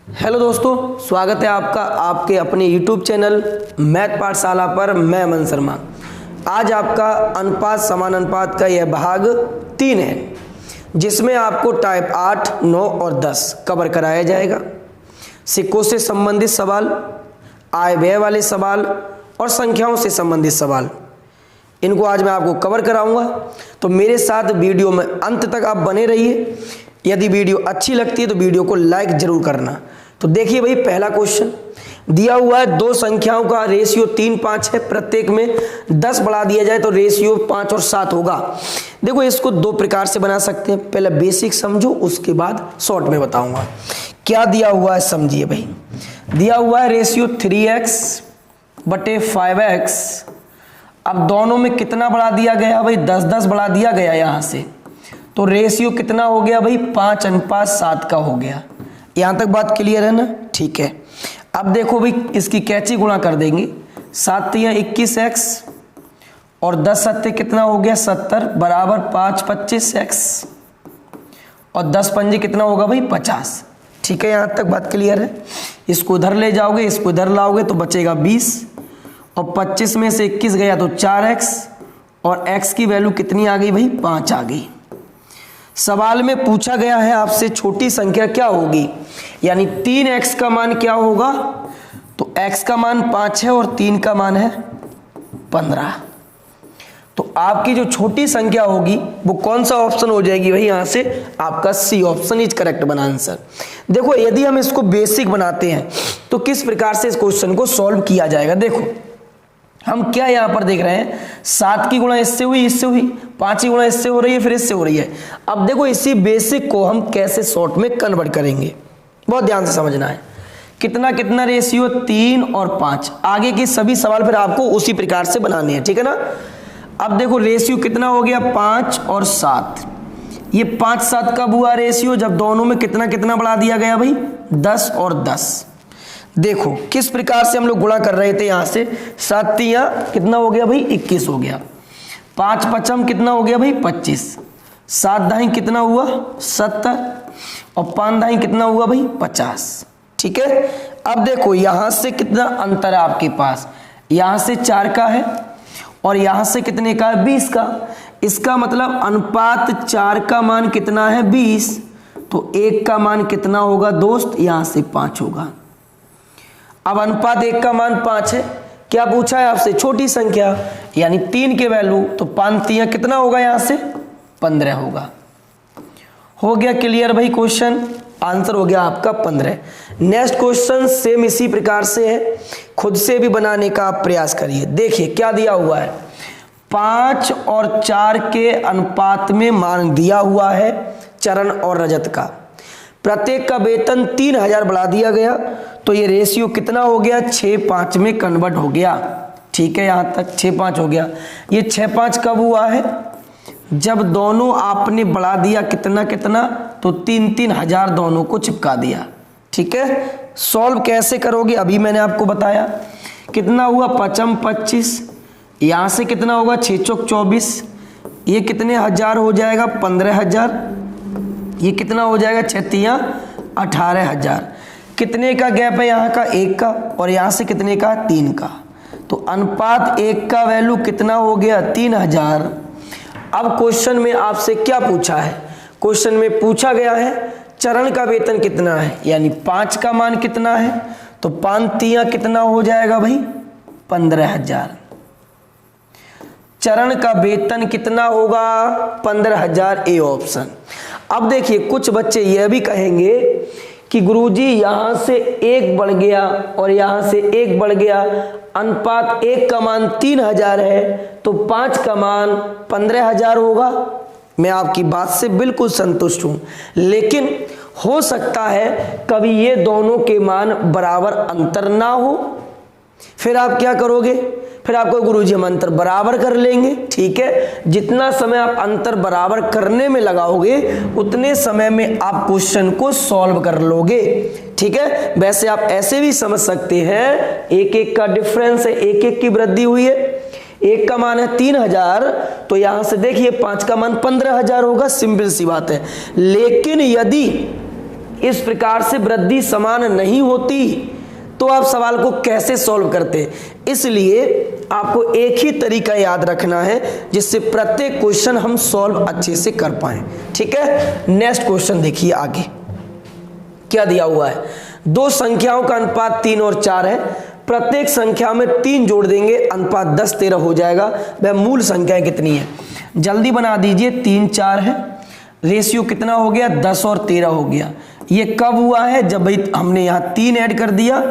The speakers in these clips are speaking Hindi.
हेलो दोस्तों, स्वागत है आपका आपके अपने YouTube चैनल मैथ पाठशाला पर। मैं अमन शर्मा। आज आपका अनुपात समानुपात का यह भाग 3 है, जिसमें आपको टाइप 8, 9 और 10 कवर कराया जाएगा। सिक्कों से संबंधित सवाल, आय व्यय वाले सवाल और संख्याओं से संबंधित सवाल, इनको आज मैं आपको कवर कराऊंगा। तो मेरे साथ वीडियो में अंत तक आप बने रहिए। यदि वीडियो अच्छी लगती है तो वीडियो को लाइक जरूर करना। तो देखिए भाई, पहला क्वेश्चन दिया हुआ है, दो संख्याओं का रेशियो 3, 5 है। प्रत्येक में 10 बढ़ा दिया जाए तो रेशियो 5 और 7 होगा। देखो, इसको दो प्रकार से बना सकते हैं। पहले बेसिक समझो, उसके बाद शॉर्ट में बताऊंगा क्या दिया हुआ है। समझिए भाई, दिया हुआ है रेशियो 3x बटे 5x। अब दोनों में कितना बढ़ा दिया गया भाई? 10-10 बढ़ा दिया गया यहां से, तो रेशियो कितना हो गया भाई? 5:7 का हो गया। यहां तक बात क्लियर है ना? ठीक है। अब देखो भाई, इसकी कैची गुणा कर देंगे। 7 तियां 21x और 10 सत्ते कितना हो गया? 70 बराबर 5 25x और 10 पंजे कितना होगा भाई? 50। ठीक है, यहां तक बात क्लियर है। इसको इधर ले जाओगे, इसको इधर लाओगे तो बचेगा 20 और 25 में से 21 गया तो 4x और x की वैल्यू कितनी आ गई भाई? 5 आ गई। सवाल में पूछा गया है आपसे छोटी संख्या क्या होगी, यानी 3x का मान क्या होगा? तो x का मान 5 है और 3 का मान है 15। तो आपकी जो छोटी संख्या होगी वो कौन सा ऑप्शन हो जाएगी भाई? यहां से आपका सी ऑप्शन इज करेक्ट बना आंसर। देखो, यदि हम इसको बेसिक बनाते हैं तो किस प्रकार से इस क्वेश्चन को सॉल्व किया जाएगा। देखो, हम क्या यहां पर देख रहे हैं, 7 की गुणा इससे हुई, इससे हुई, 5 की गुणा इससे हो रही है, फिर इससे हो रही है। अब देखो, इसी बेसिक को हम कैसे शॉर्ट में कन्वर्ट करेंगे, बहुत ध्यान से समझना है। कितना कितना रेशियो? 3 और 5। आगे के सभी सवाल फिर आपको उसी प्रकार से बनाने हैं, ठीक है ना? अब देखो, रेशियो कितना हो गया? 5 और 7। ये 5-7 कब हुआ रेशियो? जब दोनों में कितना कितना बढ़ा दिया गया भाई? 10 और 10। देखो किस प्रकार से हम लोग गुणा कर रहे थे। यहां से 7 तियां कितना हो गया भाई? 21 हो गया। 5 पचम कितना हो गया भाई? 25। 7 दाई कितना हुआ? 70 और 5 दाई कितना हुआ भाई? 50। ठीक है। अब देखो, यहां से कितना अंतर है आपके पास? यहां से 4 का है और यहां से कितने का है? 20 का। इसका मतलब अनुपात 4 का मान कितना है? 20। तो 1 का मान कितना होगा दोस्त? यहां से 5 होगा। अब अनुपात 1 का मान 5 है। क्या पूछा है आपसे? छोटी संख्या, यानी 3 के वैल्यू, तो 5 तियां कितना होगा? यहां से 15 होगा। हो गया क्लियर भाई क्वेश्चन? आंसर हो गया आपका 15। नेक्स्ट क्वेश्चन सेम इसी प्रकार से है, खुद से भी बनाने का आप प्रयास करिए। देखिए क्या दिया हुआ है, 5 और 4 के अनुपात में मान दिया हुआ है चरण और रजत का। प्रत्येक का वेतन 3000 बढ़ा दिया गया, तो ये रेशियो कितना हो गया? 6-5 में कन्वर्ट हो गया। ठीक है, यहां तक 6-5 हो गया। ये 6-5 कब हुआ है? जब दोनों आपने बढ़ा दिया कितना कितना, तो 3-3 हजार दोनों को चिपका दिया। ठीक है। सॉल्व कैसे करोगे अभी मैंने आपको बताया। कितना हुआ? 5 25, यहां से कितना होगा? 6 चौक 24, ये कितने हजार हो जाएगा? 15,000। ये कितना हो जाएगा? 6 तियां 18,000। कितने का गैप है? यहाँ का 1 का, और यहाँ से कितने का? 3 का। तो अनुपात 1 का वैल्यू कितना हो गया? 3000। अब क्वेश्चन में आपसे क्या पूछा है? क्वेश्चन में पूछा गया है चरण का वेतन कितना है, यानी 5 का मान कितना है? तो 5 तियां कितना हो जाएगा भाई? 15,000। चरण का वेतन कितना होगा? 15,000, ए ऑप्शन। अब देखिए, कुछ बच्चे यह भी कहेंगे कि गुरुजी यहां से 1 बढ़ गया और यहां से 1 बढ़ गया, अनुपात 1 का मान 3000 है, तो 5 का मान 15,000 होगा। मैं आपकी बात से बिल्कुल संतुष्ट हूं, लेकिन हो सकता है कभी ये दोनों के मान बराबर अंतर ना हो। फिर आप क्या करोगे? फिर आपको गुरुजी हम अंतर बराबर कर लेंगे। ठीक है, जितना समय आप अंतर बराबर करने में लगाओगे उतने समय में आप क्वेश्चन को सॉल्व कर लोगे। ठीक है। वैसे आप ऐसे भी समझ सकते हैं, 1-1 का डिफरेंस है, 1-1 की वृद्धि हुई है। 1 का मान है 3000, तो यहां से देखिए 5 का मान 15,000 होगा। सिंपल सी बात है। लेकिन इस प्रकार से वृद्धि समान नहीं होती तो आप सवाल को कैसे सॉल्व करते। इसलिए आपको एक ही तरीका याद रखना है जिससे प्रत्येक क्वेश्चन हम सॉल्व अच्छे से कर पाएं। ठीक है, नेक्स्ट क्वेश्चन देखिए आगे क्या दिया हुआ है। दो संख्याओं का अनुपात 3 और 4 है, प्रत्येक संख्या में 3 जोड़ देंगे, अनुपात 10-13 हो जाएगा। वह मूल संख्याएं कितनी है? जल्दी बना दीजिए। 3 4 है, रेशियो कितना हो गया? 10 और 13 हो गया। ये कब हुआ है? जब भाई हमने यहाँ 3 ऐड कर दिया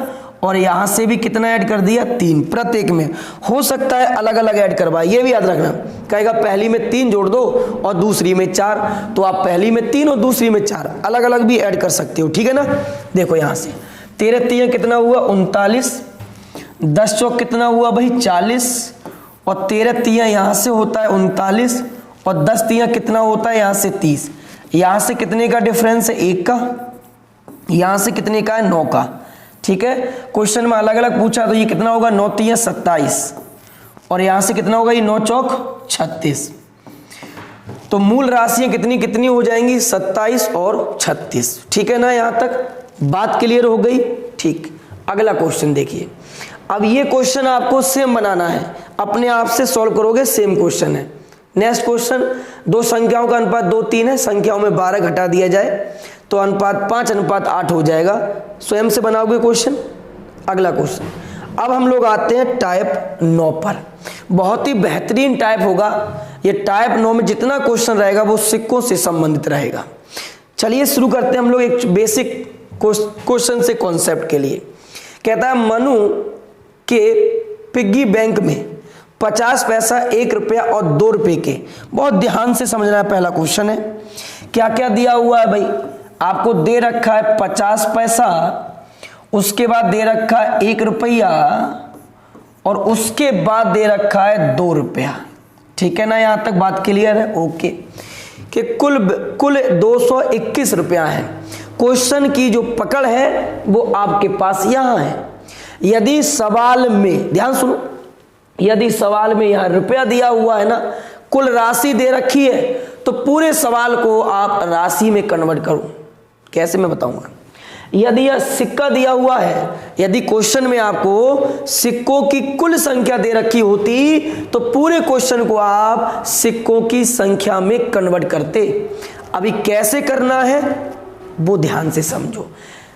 और यहाँ से भी कितना ऐड कर दिया? 3। प्रत्येक में हो सकता है अलग अलग ऐड करवाए, ये भी याद रखना। कहेगा पहली में 3 जोड़ दो और दूसरी में 4, तो आप पहली में 3 और दूसरी में 4 अलग अलग भी ऐड कर सकते हो। ठीक है ना। देखो यहाँ से 13 3 कितना हुआ? 39, 10 चौक कितना हुआ भाई? 40, और 13 3 यहाँ से होता है 39, और 10 3 कितना होता है? यहाँ से 30। यहाँ से कितने का डिफरेंस है? 1 का। यहाँ से कितने का है? 9 का। ठीक है, क्वेश्चन में अलग अलग पूछा तो ये कितना होगा? 9 3 27, और यहाँ से कितना होगा? ये 9 चौक 36। तो मूल राशियां कितनी कितनी हो जाएंगी? 27 और 36। ठीक है ना, यहाँ तक बात क्लियर हो गई। ठीक, अगला क्वेश्चन देखिए। अब ये क्वेश्चन आपको सेम बनाना है, अपने आप से सॉल्व करोगे, सेम क्वेश्चन है। नेक्स्ट क्वेश्चन, दो संख्याओं का अनुपात 2 3 है, संख्याओं में 12 घटा दिया जाए तो अनुपात 5:8 हो जाएगा। स्वयं से बनाओगे क्वेश्चन। अगला क्वेश्चन, अब हम लोग आते हैं टाइप 9 पर। बहुत ही बेहतरीन टाइप होगा ये। टाइप 9 में जितना क्वेश्चन रहेगा वो सिक्कों से संबंधित रहेगा। चलिए शुरू करते हैं हम लोग एक बेसिक क्वेश्चन से कॉन्सेप्ट के लिए। कहता है मनु के पिग्गी बैंक में 50 पैसा, 1 रुपया और 2 रुपये के, बहुत ध्यान से समझना है। पहला क्वेश्चन है, क्या क्या दिया हुआ है भाई? आपको दे रखा है 50 पैसा, उसके बाद दे रखा है 1 रुपया, और उसके बाद दे रखा है 2 रुपया। ठीक है ना, यहां तक बात क्लियर है? ओके। कि कुल 221 रुपया है। क्वेश्चन की जो पकड़ है वो आपके पास यहां है। यदि सवाल में, ध्यान सुनो, यदि सवाल में यहां रुपया दिया हुआ है ना, कुल राशि दे रखी है, तो पूरे सवाल को आप राशि में कन्वर्ट करो। कैसे मैं बताऊंगा। यदि यह सिक्का दिया हुआ है, यदि क्वेश्चन में आपको सिक्कों की कुल संख्या दे रखी होती तो पूरे क्वेश्चन को आप सिक्कों की संख्या में कन्वर्ट करते। अभी कैसे करना है वो ध्यान से समझो।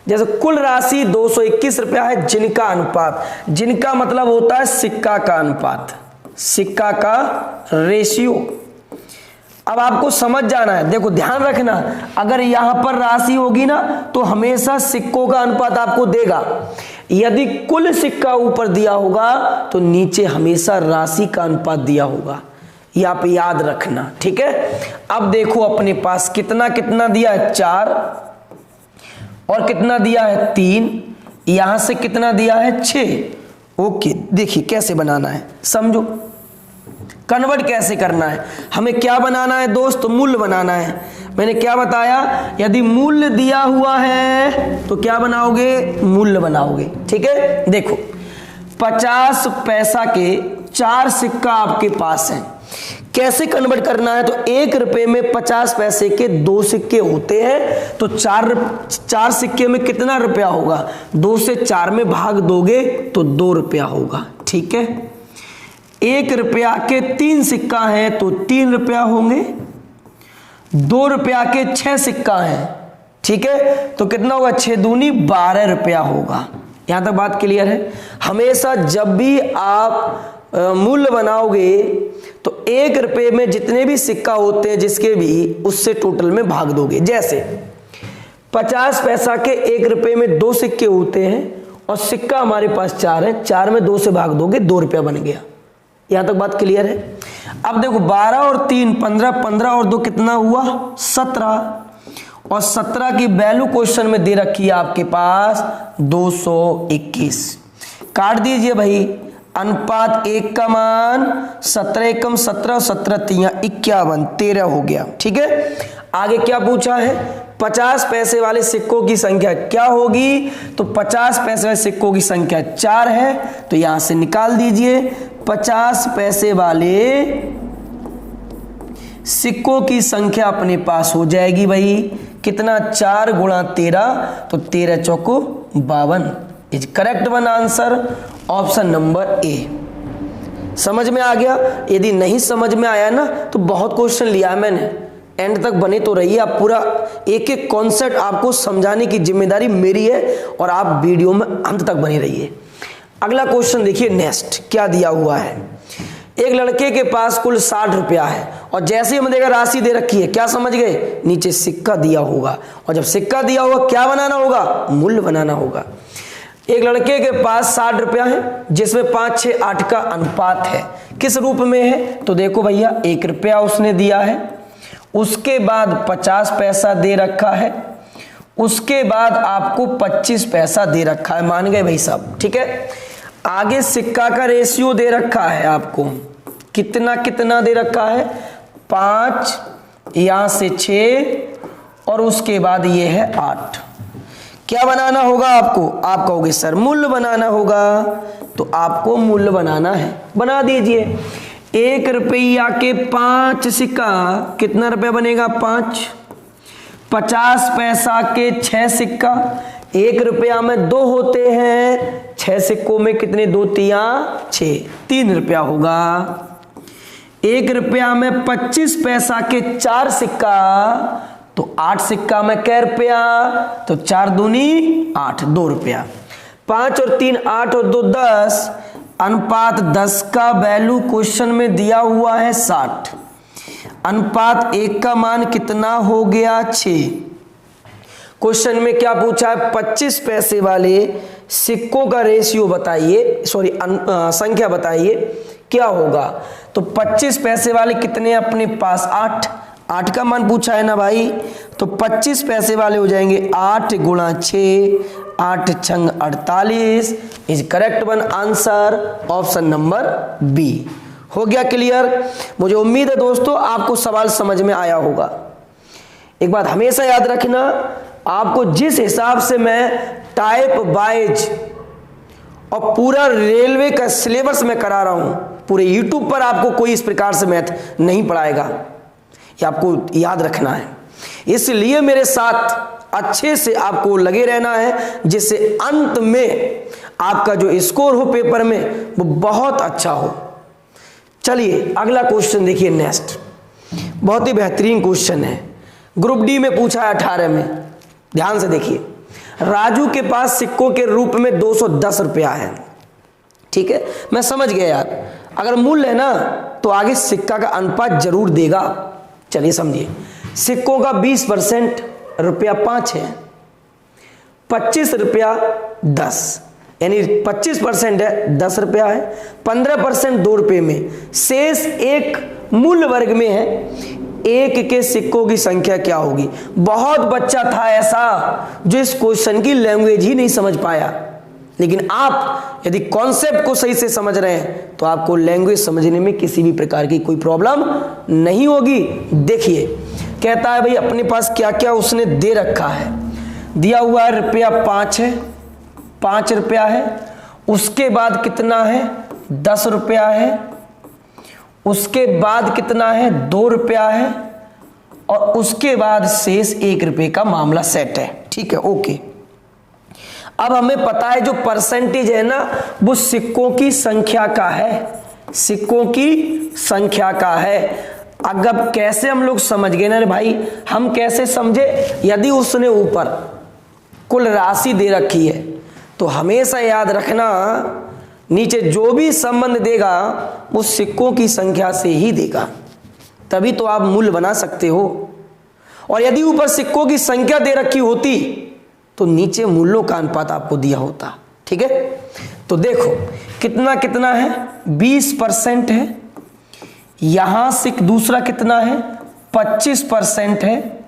जैसे कुल राशि 221 रुपया है, जिनका अनुपात, जिनका मतलब होता है सिक्का का अनुपात, सिक्का का रेशियो। अब आपको समझ जाना है, देखो ध्यान रखना, अगर यहां पर राशि होगी ना तो हमेशा सिक्कों का अनुपात आपको देगा। यदि कुल सिक्का ऊपर दिया होगा तो नीचे हमेशा राशि का अनुपात दिया होगा। ये आप याद रखना। ठीक है, अब देखो अपने पास कितना कितना दिया है? 4, और कितना दिया है? 3, यहां से कितना दिया है? 6। ओके, देखिए कैसे बनाना है, समझो। कन्वर्ट कैसे करना है, हमें क्या बनाना है दोस्त? मूल्य बनाना है। मैंने क्या बताया? यदि मूल्य दिया हुआ है तो क्या बनाओगे? मूल्य बनाओगे। ठीक है, देखो 50 पैसा के 4 सिक्का आपके पास हैं। कैसे कन्वर्ट करना है? तो 1 रुपए में 50 पैसे के 2 सिक्के होते हैं, तो 4 सिक्के में कितना रुपया होगा? 2 से 4 में भाग दोगे तो 2 रुपया होगा। ठीक है, 1 रुपया के 3 सिक्का है तो 3 रुपया होंगे। 2 रुपया के 6 सिक्का है, ठीक है, तो कितना होगा? 6 दूनी 12 रुपया होगा। यहां तक बात क्लियर है? हमेशा जब भी आप मूल्य बनाओगे तो 1 रुपये में जितने भी सिक्का होते हैं जिसके भी, उससे टोटल में भाग दोगे। जैसे 50 पैसा के 1 रुपये में 2 सिक्के होते हैं और सिक्का हमारे पास 4 है, 4 में 2 से भाग दोगे 2 रुपया बन गया। यहां तक बात क्लियर है? अब देखो 12 और 3 15, 15 और 2 कितना हुआ? 17, और 17 की वैल्यू क्वेश्चन में दे रखी है आपके पास 221। काट दीजिए भाई, अनुपात 1 का मान 17 एकम 17, 17 3 51, 13 हो गया। ठीक है, आगे क्या पूछा है? 50 पैसे वाले सिक्कों की संख्या क्या होगी? तो 50 पैसे वाले सिक्कों की संख्या 4 है, तो यहां से निकाल दीजिए। 50 पैसे वाले सिक्कों की संख्या अपने पास हो जाएगी भाई कितना 4 गुणा 13, तो 13 चौको 52 is correct one answer, option number A. समझ में आ गया? यदि नहीं समझ में आया ना तो बहुत क्वेश्चन लिया है मैंने, एंड तक बने तो रहिए। आप पूरा एक एक कॉन्सेप्ट आपको समझाने की जिम्मेदारी मेरी है और आप वीडियो में अंत तक बने रहिए। अगला क्वेश्चन देखिए, नेक्स्ट क्या दिया हुआ है। एक लड़के के पास कुल 60 रुपया है और जैसे ही हम देखा राशि दे रखी है, क्या समझ गए? नीचे सिक्का दिया होगा, और जब सिक्का दिया होगा क्या बनाना होगा? मूल्य बनाना होगा। एक लड़के के पास 60 रुपया है जिसमें 5, 6, 8 का अनुपात है। किस रूप में है? तो देखो भैया, 1 रुपया उसने दिया है, उसके बाद 50 पैसा दे रखा है, उसके बाद आपको 25 पैसा दे रखा है। मान गए भाई साहब? ठीक है। आगे सिक्का का रेशियो दे रखा है आपको, कितना कितना दे रखा है? 5, यहां से 6 और उसके बाद ये है 8। क्या बनाना होगा आपको? आप कहोगे सर मूल्य बनाना होगा, तो आपको मूल्य बनाना है, बना दीजिए। 1 रुपया के 5 सिक्का कितना रुपया बनेगा? 5। 50 पैसा के 6 सिक्का, 1 रुपया में 2 होते हैं, 6 सिक्कों में कितने? 2 तिया 6, 3 रुपया होगा। 1 रुपया में 25 पैसा के 4 सिक्का, तो 8 सिक्का में कै रुपया? तो 4 दूनी 8, 2 रुपया। 5 और 3 8 और 2 10, अनुपात 10 का वैल्यू क्वेश्चन में दिया हुआ है 60। अनुपात 1 का मान कितना हो गया? 6। क्वेश्चन में क्या पूछा है? 25 पैसे वाले सिक्कों का रेशियो बताइए, सॉरी संख्या बताइए क्या होगा। तो 25 पैसे वाले कितने अपने पास? 8। 8 का मान पूछा है ना भाई, तो 25 पैसे वाले हो जाएंगे 8 गुणा 6, 8 छंग 48 is correct one answer, option number B. हो गया क्लियर? मुझे उम्मीद है दोस्तों आपको सवाल समझ में आया होगा। एक बात हमेशा याद रखना, आपको जिस हिसाब से मैं टाइप वाइज और पूरा रेलवे का सिलेबस में करा रहा हूं, पूरे यूट्यूब पर आपको कोई इस प्रकार से मैथ नहीं पढ़ाएगा, ये आपको याद रखना है। इसलिए मेरे साथ अच्छे से आपको लगे रहना है, जिससे अंत में आपका जो स्कोर हो पेपर में वो बहुत अच्छा हो। चलिए अगला क्वेश्चन देखिए, नेक्स्ट बहुत ही बेहतरीन क्वेश्चन है, ग्रुप डी में पूछा है 18 में। ध्यान से देखिए, राजू के पास सिक्कों के रूप में 210 रुपया है। ठीक है, मैं समझ गया यार, अगर मूल्य है ना तो आगे सिक्का का अनुपात जरूर देगा। चलिए समझिए, सिक्कों का 20% रुपया 5 है, 25 रुपया 10, यानी 25% है 10 रुपया है, 15% 2 रुपये में, शेष एक मूल्य वर्ग में है। 1 के सिक्कों की संख्या क्या होगी? बहुत बच्चा था ऐसा जो इस क्वेश्चन की लैंग्वेज ही नहीं समझ पाया, लेकिन आप यदि कॉन्सेप्ट को सही से समझ रहे हैं तो आपको लैंग्वेज समझने में किसी भी प्रकार की कोई प्रॉब्लम नहीं होगी। देखिए, कहता है भाई अपने पास क्या क्या उसने दे रखा है। दिया हुआ है रुपया 5 है, 5 रुपया है, उसके बाद कितना है? 10 रुपया है, उसके बाद कितना है? 2 रुपया है, और उसके बाद शेष 1 रुपये का मामला सेट है। ठीक है, ओके। अब हमें पता है जो परसेंटेज है ना वो सिक्कों की संख्या का है, सिक्कों की संख्या का है। अगर कैसे हम लोग समझ गए ना रे भाई, हम कैसे समझे? यदि उसने ऊपर कुल राशि दे रखी है तो हमेशा याद रखना नीचे जो भी संबंध देगा वो सिक्कों की संख्या से ही देगा, तभी तो आप मूल्य बना सकते हो। और यदि ऊपर सिक्कों की संख्या दे रखी होती तो नीचे मूल्यों का अनुपात आपको दिया होता। ठीक है, तो देखो कितना कितना है? 20% है, यहां से दूसरा कितना है? 25% है,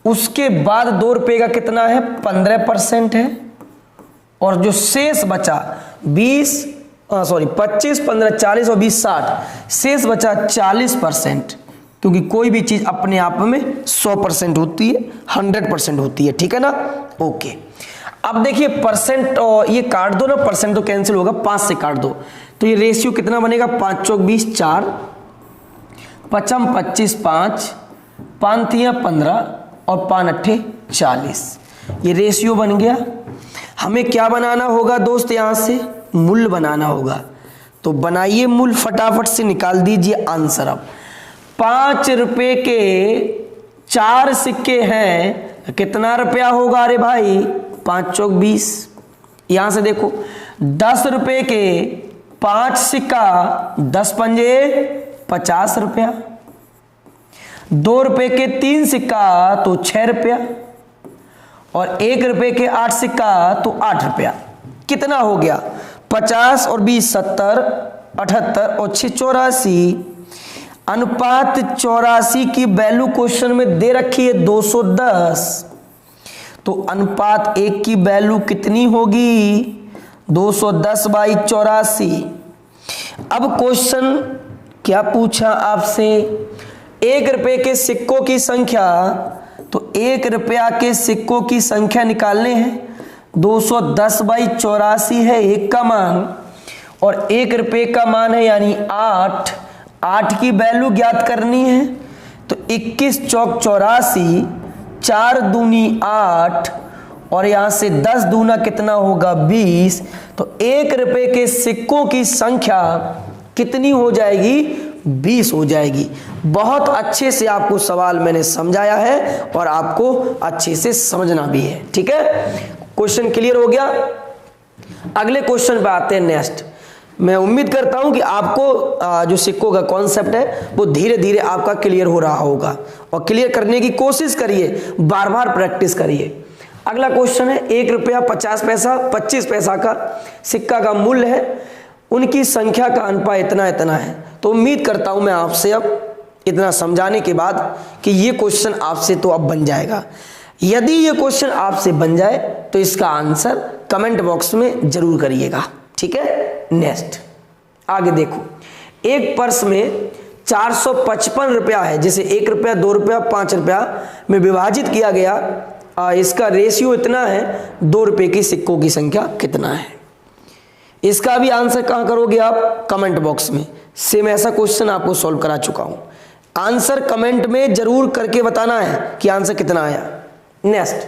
उसके बाद 2 रुपये का कितना है? 15% है, और जो शेष बचा 25, 15, 40 और 20, 60, शेष बचा 40%, क्योंकि कोई भी चीज अपने आप में 100% होती है, 100% होती है। ठीक है ना, ओके। अब देखिए परसेंट, और ये काट दो ना, परसेंट तो कैंसिल होगा, 5 से काट दो तो ये रेशियो कितना बनेगा? 5 चौक 20, 4 पचम 25, 5 5 तिया 15 और 5 अट्ठे 40। ये रेशियो बन गया। हमें क्या बनाना होगा दोस्त, यहाँ से मूल्य बनाना होगा। तो बनाइए मूल्य, फटाफट से निकाल दीजिए आंसर। अब 5 रुपए के 4 सिक्के हैं, कितना रुपया होगा? अरे भाई 5 चौक 20। यहां से देखो 10 रुपए के 5 सिक्का, 10 पंजे 50 रुपया। 2 रुपए के 3 सिक्का तो 6 रुपया, और 1 रुपए के 8 सिक्का तो 8 रुपया। कितना हो गया? 50 और 20 70, 78 और 6 84। अनुपात 84 की वैल्यू क्वेश्चन में दे रखी है 210। तो अनुपात 1 की वैल्यू कितनी होगी? 210/84। अब क्वेश्चन क्या पूछा आपसे? 1 रुपए के सिक्कों की संख्या, तो 1 रुपया के सिक्कों की संख्या निकालने हैं। 210/84 है 1 का मान, और 1 रुपए का मान है यानी 8। 8 की वैल्यू ज्ञात करनी है। तो 21 चौक 84, 4 दूनी 8, और यहां से 10 दूना कितना होगा? 20। तो 1 रुपए के सिक्कों की संख्या कितनी हो जाएगी? 20 हो जाएगी। बहुत अच्छे से आपको सवाल मैंने समझाया है और आपको अच्छे से समझना भी है। ठीक है, क्वेश्चन क्लियर हो गया। अगले क्वेश्चन पे आते हैं नेक्स्ट। मैं उम्मीद करता हूं कि आपको जो सिक्कों का कॉन्सेप्ट है वो धीरे धीरे आपका क्लियर हो रहा होगा, और क्लियर करने की कोशिश करिए, बार बार प्रैक्टिस करिए। अगला क्वेश्चन है 1 रुपया 50 पैसा 25 पैसा का सिक्का का मूल्य है, उनकी संख्या का अनुपात इतना इतना है। तो उम्मीद करता हूं मैं आपसे अब इतना समझाने के बाद कि ये क्वेश्चन आपसे तो अब बन जाएगा। यदि ये क्वेश्चन आपसे बन जाए तो इसका आंसर कमेंट बॉक्स में जरूर करिएगा। ठीक है, नेक्स्ट आगे देखो। एक पर्स में 455 रुपया है, जैसे 1 रुपया 2 रुपया 5 रुपया में विभाजित किया गया। इसका रेशियो इतना है, 2 रुपए की सिक्कों की संख्या कितना है? इसका भी आंसर कहां करोगे आप? कमेंट बॉक्स में। सेम ऐसा क्वेश्चन आपको सॉल्व करा चुका हूं। आंसर कमेंट में जरूर करके बताना है कि आंसर कितना आया। नेक्स्ट,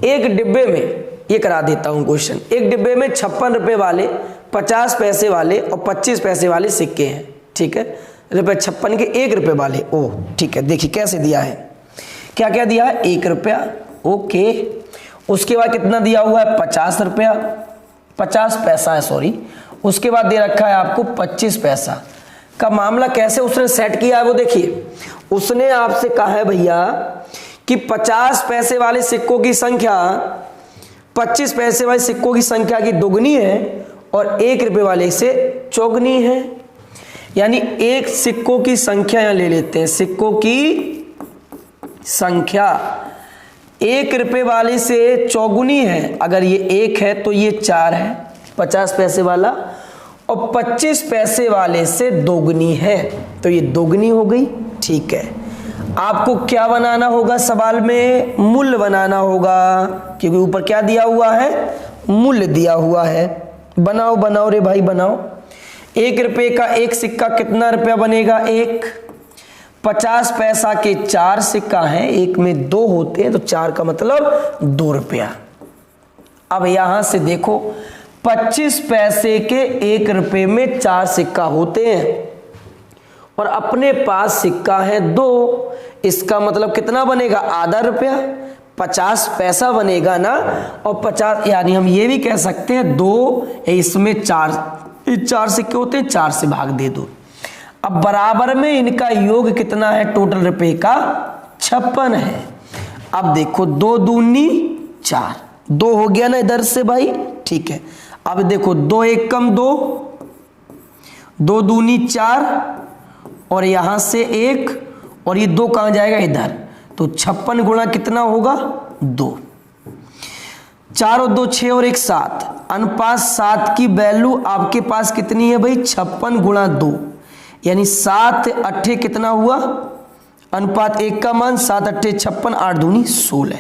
एक डिब्बे में, ये करा देता हूं क्वेश्चन। एक डिब्बे में 56 रुपए वाले, 50 पैसे वाले और 25 पैसे वाले सिक्के हैं। ठीक है, रुपए 56 के 1 रुपए वाले। ओह ठीक है, देखिए कैसे दिया है, क्या क्या दिया है? 1 रुपया, ओके। उसके बाद कितना दिया हुआ है? 50 रुपया, 50 पैसा है सॉरी। उसके बाद दे रखा है आपको 25 पैसा का। मामला कैसे उसने सेट किया है वो देखिए। उसने आपसे कहा है भैया कि 50 पैसे वाले सिक्कों की संख्या 25 पैसे वाले सिक्कों की संख्या की दोगुनी है और 1 रुपए वाले से चौगुनी है। यानी एक सिक्कों की संख्या यहां ले लेते हैं। सिक्कों की संख्या 1 रुपए वाले से चौगुनी है। अगर ये 1 है तो ये 4 है 50 पैसे वाला, और 25 पैसे वाले से दोगुनी है तो ये दोगुनी हो गई। ठीक है, आपको क्या बनाना होगा सवाल में? मूल्य बनाना होगा, क्योंकि ऊपर क्या दिया हुआ है? मूल्य दिया हुआ है। बनाओ बनाओ रे भाई बनाओ। 1 रुपए का 1 सिक्का कितना रुपया बनेगा? 1। 50 पैसा के 4 सिक्का हैं, 1 में 2 होते हैं तो 4 का मतलब 2 रुपया। अब यहां से देखो 25 पैसे के 1 रुपए में 4 सिक्का होते हैं और अपने पास सिक्का है 2। इसका मतलब कितना बनेगा? आधा रुपया। 50 पैसा बनेगा ना, और 50 यानी हम ये भी कह सकते हैं 2, इसमें 4 सिक्के होते हैं, 4 से भाग दे दो। अब बराबर में इनका योग कितना है? टोटल रुपए का 56 है। अब देखो 2 दूनी 4, 2 हो गया ना इधर से भाई। ठीक है, अब देखो 2 1 कम 2, 2 दूनी 4, और यहां से 1, और ये 2 कहां जाएगा? इधर। तो 56 गुणा कितना होगा? 2। 4 और 2 6 और 1 7। अनुपात 7 की वैल्यू आपके पास कितनी है भाई? 56 गुणा 2, यानी 7 अट्ठे कितना हुआ? अनुपात 1 का मान 7 अट्ठे 56, 8 दूनी 16।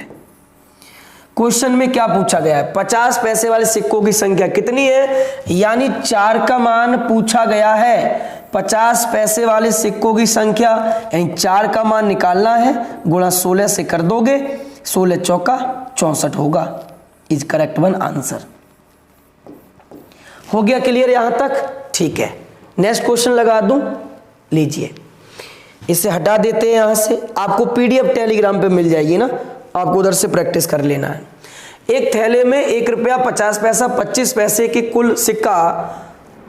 क्वेश्चन में क्या पूछा गया है? 50 पैसे वाले सिक्कों की संख्या कितनी है? यानी 4 का मान पूछा गया है। 50 पैसे वाले सिक्कों की संख्या यानी 4 का मान निकालना है, गुणा 16 से कर दोगे, 16 चौका 64 होगा। Is correct one answer. हो गया क्लियर यहां तक? ठीक है, नेक्स्ट क्वेश्चन लगा दूं, लीजिए इसे हटा देते हैं यहां से। आपको पीडीएफ टेलीग्राम पे मिल जाएगी ना, आपको उधर से प्रैक्टिस कर लेना है। एक थैले में 1 रुपया 50 पैसा 25 पैसे की कुल सिक्का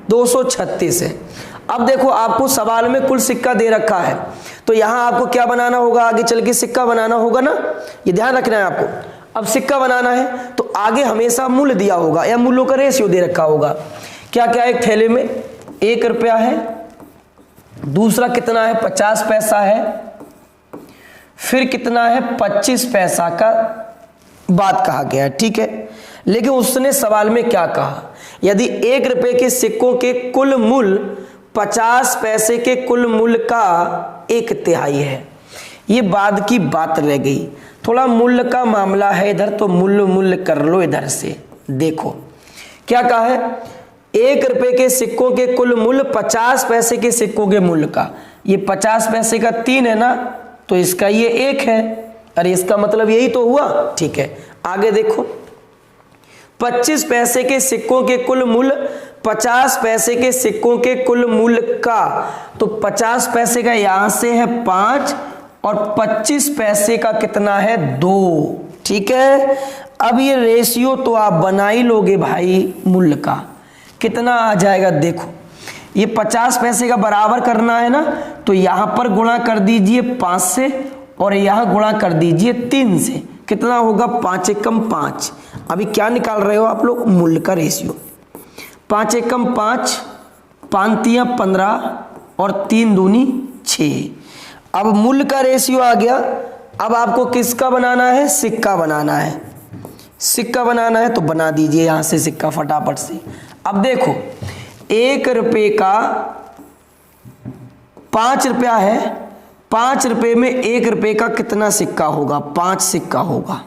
236 है। अब देखो आपको सवाल में कुल सिक्का दे रखा है, तो यहां आपको क्या बनाना होगा, आगे चल के सिक्का बनाना होगा ना, ये ध्यान रखना है आपको। अब सिक्का बनाना है तो आगे हमेशा मूल्य दिया होगा या मूल्यों का रेशियो दे रखा होगा। क्या क्या है, एक थैले में 1 रुपया है, दूसरा कितना है 50 पैसा है, फिर कितना है 25 पैसा का बात कहा गया है, ठीक है। लेकिन उसने सवाल में क्या कहा, यदि 1 रुपए के सिक्कों के कुल मूल्य 50 पैसे के कुल मूल्य का 1/3 है। ये बाद की बात रह गई, थोड़ा मूल्य का मामला है इधर, तो मूल्य कर लो इधर से। देखो क्या कहा है, 1 रुपए के सिक्कों के कुल मूल्य 50 पैसे के सिक्कों के मूल्य का, ये 50 पैसे का 3 है ना, तो इसका ये 1 है। अरे इसका मतलब यही तो हुआ, ठीक है। आगे देखो, 25 पैसे के सिक्कों के कुल मूल्य 50 पैसे के सिक्कों के कुल मूल्य का, तो 50 पैसे का यहां से है 5 और 25 पैसे का कितना है 2, ठीक है। अब ये रेशियो तो आप बना ही लोगे भाई, मूल्य का कितना आ जाएगा, देखो ये 50 पैसे का बराबर करना है ना, तो यहां पर गुणा कर दीजिए 5 से और यहां गुणा कर दीजिए 3 से, कितना होगा 5 एकम 5। अभी क्या निकाल रहे हो आप लोग, मूल्य का रेशियो। 5 एकम 5, 5 तियां 15 और 3 दूनी 6। अब मूल्य का रेशियो आ गया। अब आपको किसका बनाना है, सिक्का बनाना है। सिक्का बनाना है तो बना दीजिए यहां से सिक्का फटाफट से। अब देखो 1 रुपए का 5 रुपया है, 5 रुपए में 1 रुपए का कितना सिक्का होगा, 5 सिक्का होगा।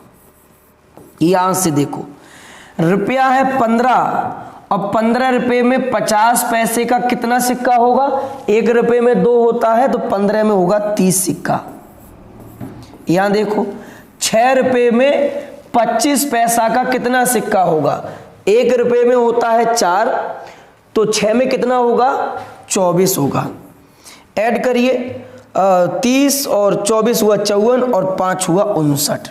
यहां से देखो रुपया है 15 और 15 रुपए में 50 पैसे का कितना सिक्का होगा, 1 रुपए में 2 होता है तो 15 में होगा 30 सिक्का। यहां देखो 6 रुपए में 25 पैसा का कितना सिक्का होगा, 1 रुपए में होता है 4, तो 6 में कितना होगा 24 होगा। ऐड करिए 30 और 24 हुआ 54 और 5 हुआ 59।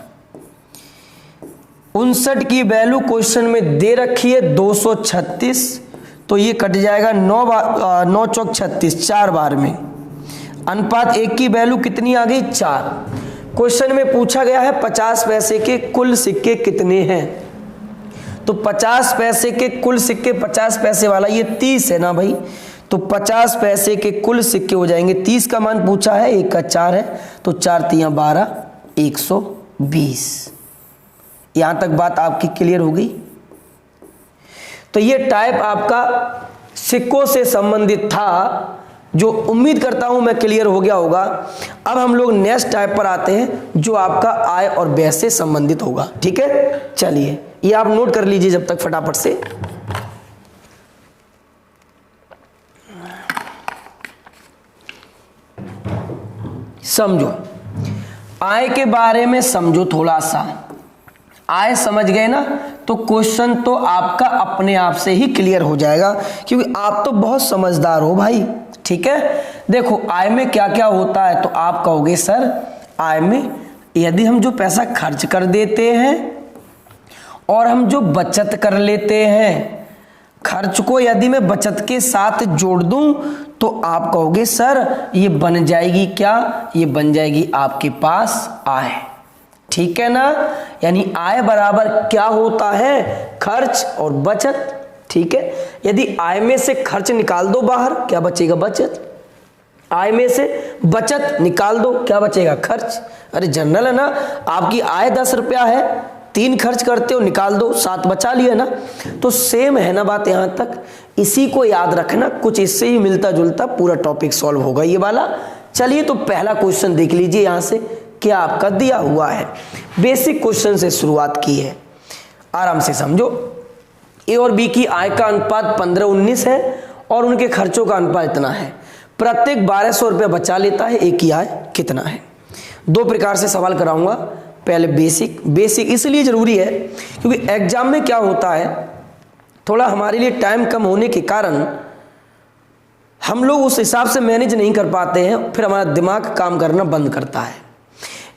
59 की वैल्यू क्वेश्चन में दे रखी है 236, तो ये कट जाएगा 9 चौक 36, 4 बार में। अनुपात 1 की वैल्यू कितनी आ गई 4। क्वेश्चन में पूछा गया है 50 पैसे के कुल सिक्के कितने हैं, तो 50 पैसे के कुल सिक्के 50 पैसे वाला ये 30 है ना भाई, तो 50 पैसे के कुल सिक्के हो जाएंगे, 30 का मान पूछा है, 1 का 4 है, तो 4 तियां 12, 120। यहां तक बात आपकी क्लियर हो गई। तो ये टाइप आपका सिक्कों से संबंधित था, जो उम्मीद करता हूं मैं क्लियर हो गया होगा। अब हम लोग नेक्स्ट टाइप पर आते हैं जो आपका आय और व्यय से संबंधित होगा, ठीक है। चलिए ये आप नोट कर लीजिए जब तक फटाफट से। समझो आय के बारे में, समझो थोड़ा सा। आय समझ गए ना, तो क्वेश्चन तो आपका अपने आप से ही क्लियर हो जाएगा, क्योंकि आप तो बहुत समझदार हो भाई, ठीक है। देखो आय में क्या क्या होता है, तो आप कहोगे सर आय में यदि हम जो पैसा खर्च कर देते हैं और हम जो बचत कर लेते हैं, खर्च को यदि मैं बचत के साथ जोड़ दूं, तो आप कहोगे सर ये बन जाएगी क्या, ये बन जाएगी आपके पास आय, ठीक है ना। यानी आय बराबर क्या होता है, खर्च और बचत, ठीक है। यदि आय में से खर्च निकाल दो बाहर, क्या बचेगा बचत। आय में से बचत निकाल दो, क्या बचेगा खर्च। अरे जनरल है ना, आपकी आय 10 रुपया है, 3 खर्च करते हो, निकाल दो, 7 बचा लिया ना। तो सेम है ना बात यहां तक, इसी को याद रखना, कुछ इससे ही मिलता जुलता पूरा टॉपिक सॉल्व होगा ये वाला। चलिए तो पहला क्वेश्चन देख लीजिए, यहां से क्या आपका दिया हुआ है। बेसिक क्वेश्चन से शुरुआत की है, आराम से समझो। ए और बी की आय का अनुपात 15-19 है और उनके खर्चों का अनुपात इतना है। प्रत्येक 1200 रुपया बचा लेता है, एक की आय कितना है। दो प्रकार से सवाल कराऊंगा। पहले बेसिक इसलिए जरूरी है क्योंकि एग्जाम में क्या होता है, थोड़ा हमारे लिए टाइम कम होने के कारण हम लोग उस हिसाब से मैनेज नहीं कर पाते हैं, फिर हमारा दिमाग काम करना बंद करता है।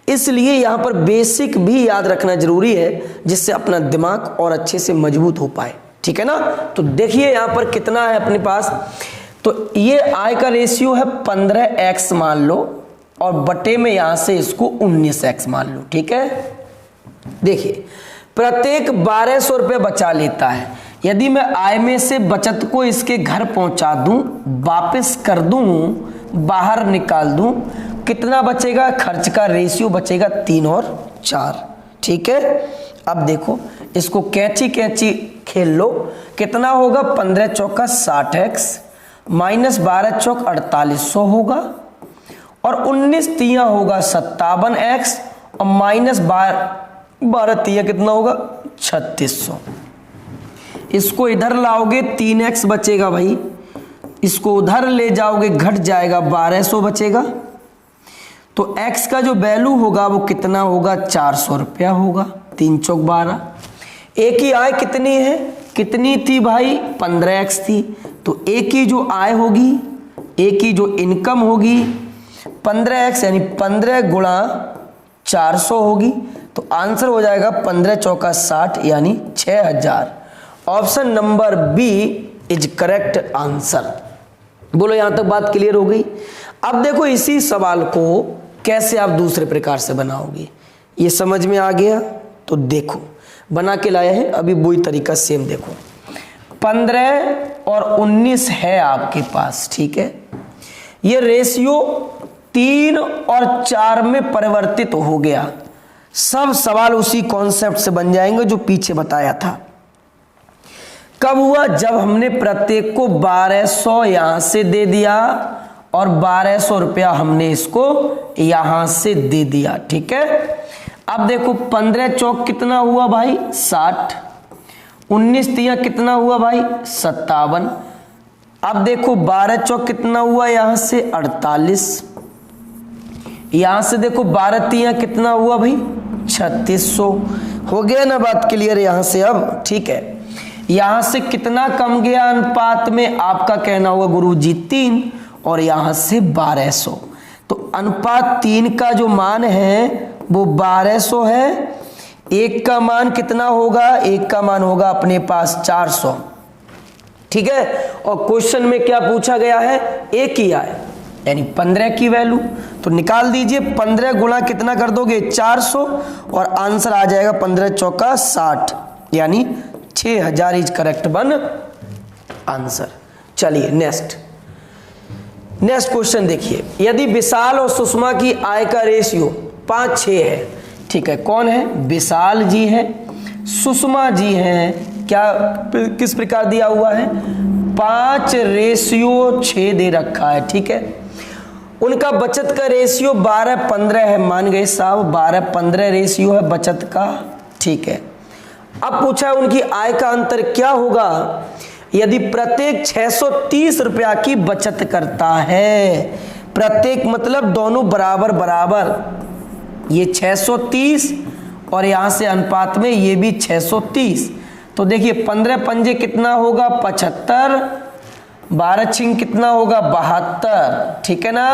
इसलिए यहाँ पर बेसिक भी याद रखना जरूरी है जिससे अपना दिमाग और अच्छे से मजबूत हो पाए, ठीक है ना। तो देखिए यहाँ पर कितना है अपने पास, तो ये आय का रेशियो है 15x मान लो और बटे में यहां से इसको 19x मान लो, ठीक है। देखिए प्रत्येक 1200 रुपये बचा लेता है। यदि मैं आय में से बचत को इसके घर पहुंचा दूं, वापस कर दूं, बाहर निकाल दूं, कितना बचेगा, खर्च का रेशियो बचेगा 3 और 4, ठीक है। अब देखो इसको कैंची कैंची खेल लो, कितना होगा 15 चौका 60x माइनस 12 चौक 4800 होगा और 19 तिया होगा 57x और माइनस 12 तिया कितना होगा 3600। इसको इधर लाओगे 3x बचेगा भाई, इसको उधर ले जाओगे घट जाएगा 1200 बचेगा। तो x का जो वैल्यू होगा वो कितना होगा 400 रुपया होगा, 3 चौक 12। एक की आय कितनी है, कितनी थी भाई 15x थी, तो एक की जो आय होगी, एक की जो इनकम होगी 15x यानी 15 गुणा 400 होगी। तो आंसर हो जाएगा 15 चौका 60 यानी 6000। Option number B is correct answer. बोलो यहां तक बात क्लियर हो गई। अब देखो इसी सवाल को कैसे आप दूसरे प्रकार से बनाओगे, ये समझ में आ गया। तो देखो बना के लाया है, अभी वही तरीका सेम देखो। 15 और 19 है आपके पास, ठीक है। ये रेशियो 3 और 4 में परिवर्तित हो गया। सब सवाल उसी कॉन्सेप्ट से बन जाएंगे जो पीछे बताया था। कब हुआ, जब हमने प्रत्येक को 1200 यहां से दे दिया और 1200 रुपया हमने इसको यहां से दे दिया, ठीक है। अब देखो 15 चौक कितना हुआ भाई 60, 19 तिया कितना हुआ भाई 57। अब देखो 12 चौक कितना हुआ यहां से 48, यहां से देखो 12 तिया कितना हुआ भाई 3600। हो गया ना बात क्लियर यहां से अब, ठीक है। यहां से कितना कम गया अनुपात में, आपका कहना होगा गुरुजी 3 और यहां से 1200। तो अनुपात 3 का जो मान है वो 1200 है। एक का मान कितना होगा, एक का मान होगा अपने पास 400, ठीक है। और क्वेश्चन में क्या पूछा गया है, एक ही आए यानी 15 की वैल्यू। तो निकाल दीजिए 15 गुणा कितना कर दोगे 400 और आंसर आ जाएगा 15 चौका 60 यानी 6000 इज करेक्ट वन आंसर। चलिए नेक्स्ट क्वेश्चन देखिए। यदि विशाल और सुषमा की आय का रेशियो 5-6 है, ठीक है। कौन है, विशाल जी है, सुषमा जी हैं। क्या किस प्रकार दिया हुआ है 5:6 दे रखा है, ठीक है। उनका बचत का रेशियो 12-15 है, मान गए साहब 12-15 रेशियो है बचत का, ठीक है। अब पूछा है उनकी आय का अंतर क्या होगा यदि प्रत्येक 630 रुपया की बचत करता है। प्रत्येक मतलब दोनों बराबर बराबर, ये 630 और यहां से अनुपात में ये भी 630। तो देखिए 15 पंजे कितना होगा 75, 12 छिंग कितना होगा 72, ठीक है ना।